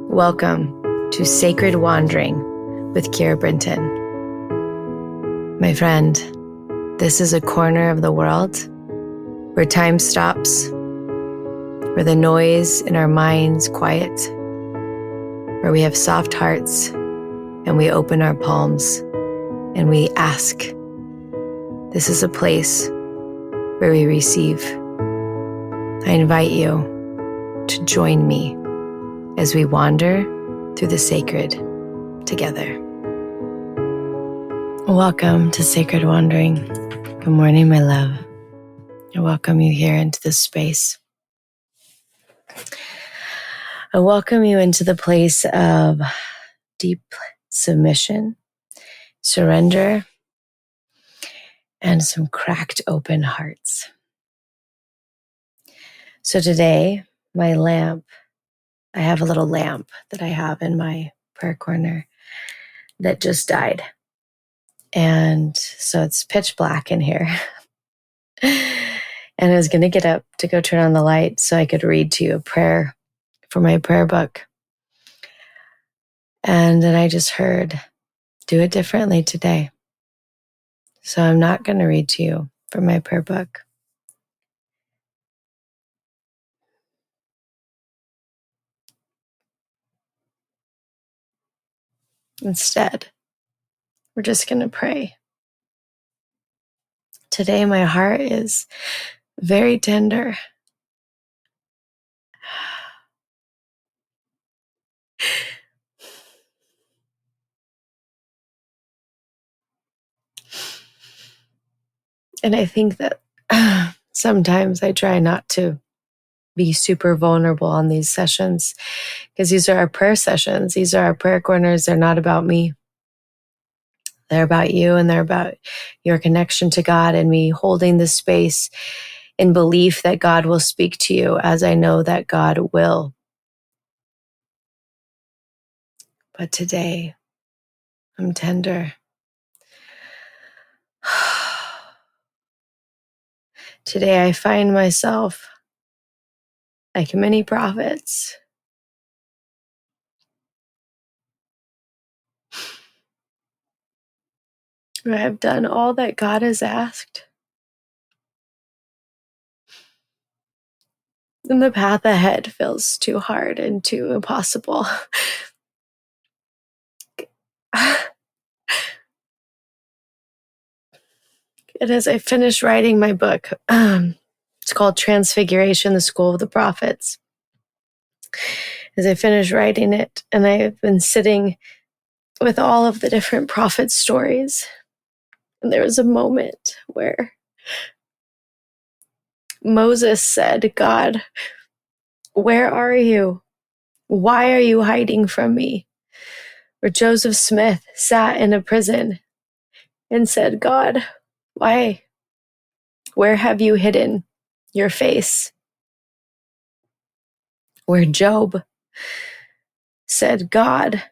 Welcome to Sacred Wandering with Kira Brinton. My friend, this is a corner of the world where time stops, where the noise in our minds quiet, where we have soft hearts and we open our palms and we ask. This is a place where we receive. I invite you to join me as we wander through the sacred together. Welcome to Sacred Wandering. Good morning, my love. I welcome you here into this space. I welcome you into the place of deep submission, surrender, and some cracked open hearts. So today, I have a little lamp that I have in my prayer corner that just died. And so it's pitch black in here. And I was going to get up to go turn on the light so I could read to you a prayer for my prayer book. And then I just heard, do it differently today. So I'm not going to read to you from my prayer book. Instead, we're just going to pray. Today, my heart is very tender. And I think that sometimes I try not to be super vulnerable on these sessions because these are our prayer sessions. These are our prayer corners. They're not about me. They're about you, and they're about your connection to God and me holding the space in belief that God will speak to you, as I know that God will. But today, I'm tender. Today, I find myself like many prophets, where I've done all that God has asked. And the path ahead feels too hard and too impossible. And as I finish writing my book, it's called Transfiguration, the School of the Prophets. As I finish writing it, and I've been sitting with all of the different prophet stories, and there was a moment where Moses said, God, where are you? Why are you hiding from me? Or Joseph Smith sat in a prison and said, God, why? Where have you hidden your face? Where Job said, God,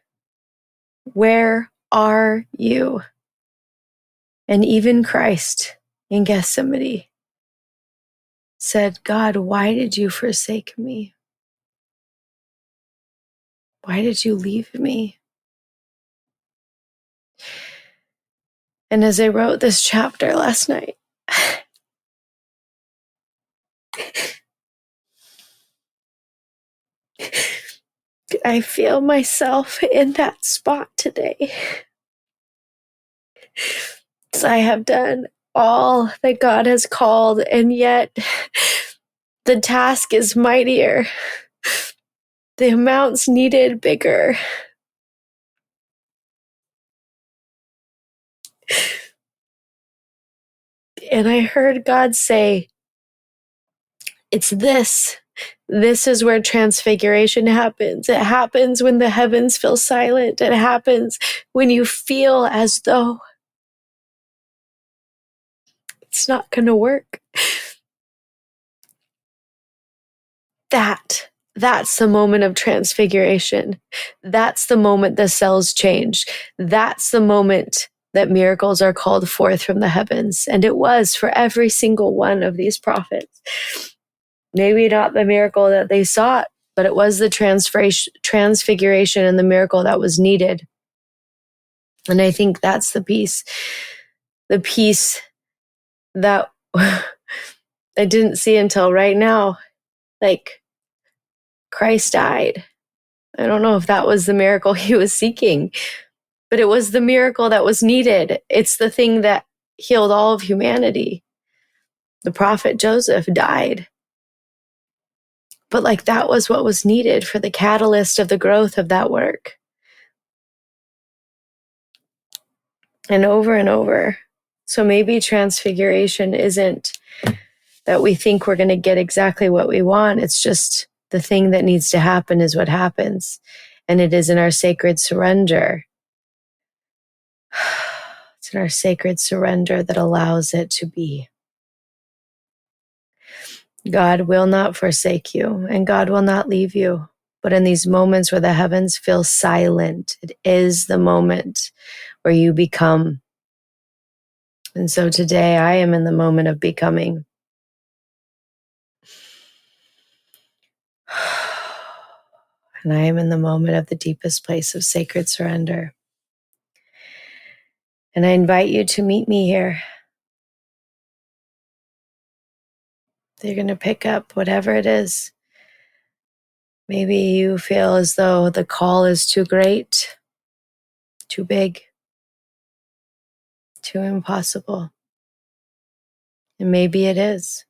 where are you? And even Christ in Gethsemane said, God, why did you forsake me? Why did you leave me? And as I wrote this chapter last night, I feel myself in that spot today. So I have done all that God has called, and yet the task is mightier. The amounts needed bigger. And I heard God say, it's this. This is where transfiguration happens. It happens when the heavens feel silent. It happens when you feel as though it's not going to work. That's the moment of transfiguration. That's the moment the cells change. That's the moment that miracles are called forth from the heavens. And it was for every single one of these prophets. Maybe not the miracle that they sought, but it was the transfiguration and the miracle that was needed. And I think that's the peace that I didn't see until right now. Like, Christ died. I don't know if that was the miracle he was seeking, but it was the miracle that was needed. It's the thing that healed all of humanity. The prophet Joseph died. But like, that was what was needed for the catalyst of the growth of that work. And over. So maybe transfiguration isn't that we think we're going to get exactly what we want. It's just the thing that needs to happen is what happens. And it is in our sacred surrender. It's in our sacred surrender that allows it to be. God will not forsake you, and God will not leave you. But in these moments where the heavens feel silent, it is the moment where you become. And so today I am in the moment of becoming. And I am in the moment of the deepest place of sacred surrender. And I invite you to meet me here. You're going to pick up whatever it is. Maybe you feel as though the call is too great, too big, too impossible. And maybe it is.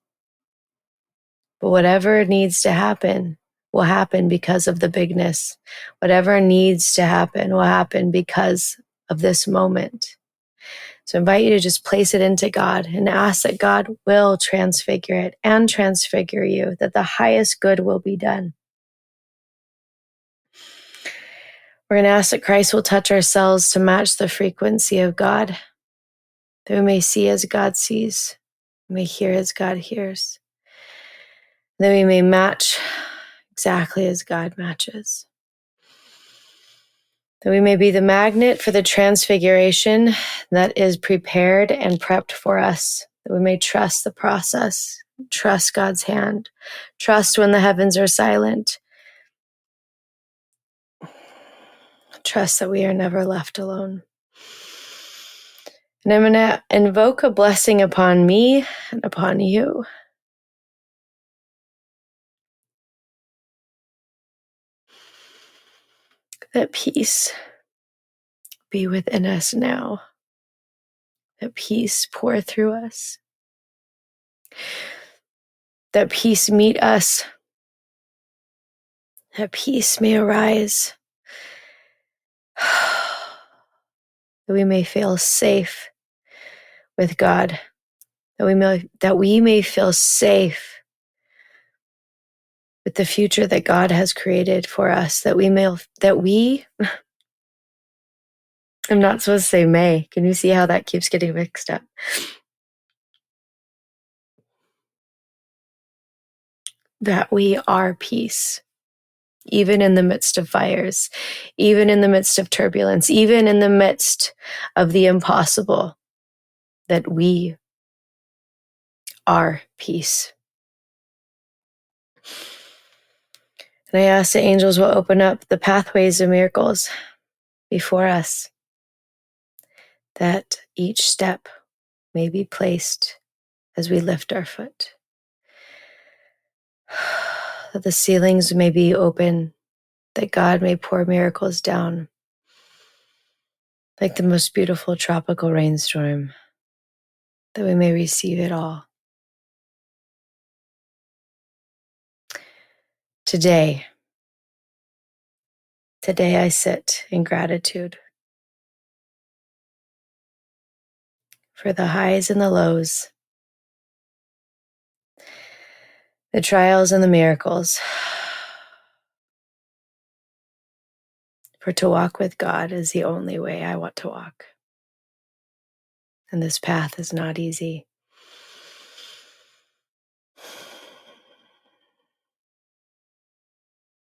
But whatever needs to happen will happen because of the bigness. Whatever needs to happen will happen because of this moment. So I invite you to just place it into God and ask that God will transfigure it and transfigure you, that the highest good will be done. We're going to ask that Christ will touch our cells to match the frequency of God, that we may see as God sees, we may hear as God hears, that we may match exactly as God matches. That we may be the magnet for the transfiguration that is prepared and prepped for us. That we may trust the process, trust God's hand, trust when the heavens are silent, trust that we are never left alone. And I'm going to invoke a blessing upon me and upon you. That peace be within us now. That peace pour through us. That peace meet us. That peace may arise. That we may feel safe with God. That we may feel safe with the future that God has created for us. I'm not supposed to say may. Can you see how that keeps getting mixed up? That we are peace, even in the midst of fires, even in the midst of turbulence, even in the midst of the impossible, that we are peace. And I ask the angels will open up the pathways of miracles before us, that each step may be placed as we lift our foot, that the ceilings may be open, that God may pour miracles down like the most beautiful tropical rainstorm, that we may receive it all. Today I sit in gratitude for the highs and the lows, the trials and the miracles. For to walk with God is the only way I want to walk. And this path is not easy.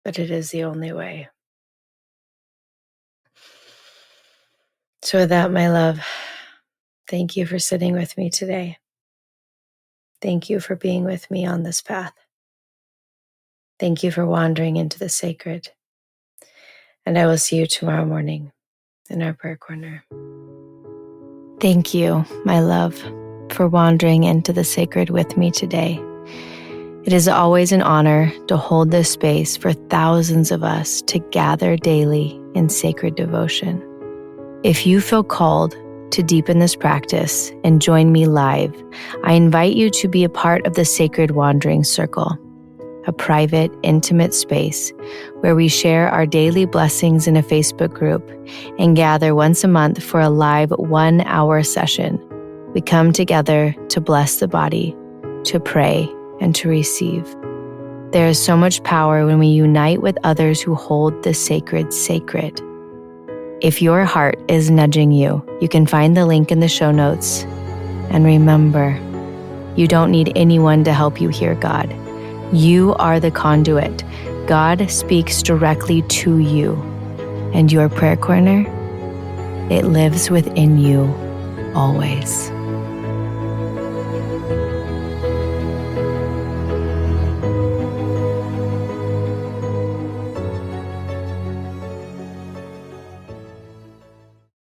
But it is the only way. So with that, my love, thank you for sitting with me today. Thank you for being with me on this path. Thank you for wandering into the sacred. And I will see you tomorrow morning in our prayer corner. Thank you, my love, for wandering into the sacred with me today. It is always an honor to hold this space for thousands of us to gather daily in sacred devotion. If you feel called to deepen this practice and join me live, I invite you to be a part of the Sacred Wandering Circle, a private, intimate space where we share our daily blessings in a Facebook group and gather once a month for a live 1-hour session. We come together to bless the body, to pray, and to receive. There is so much power when we unite with others who hold the sacred sacred. If your heart is nudging you, you can find the link in the show notes. And remember, you don't need anyone to help you hear God. You are the conduit. God speaks directly to you. And your prayer corner, it lives within you always.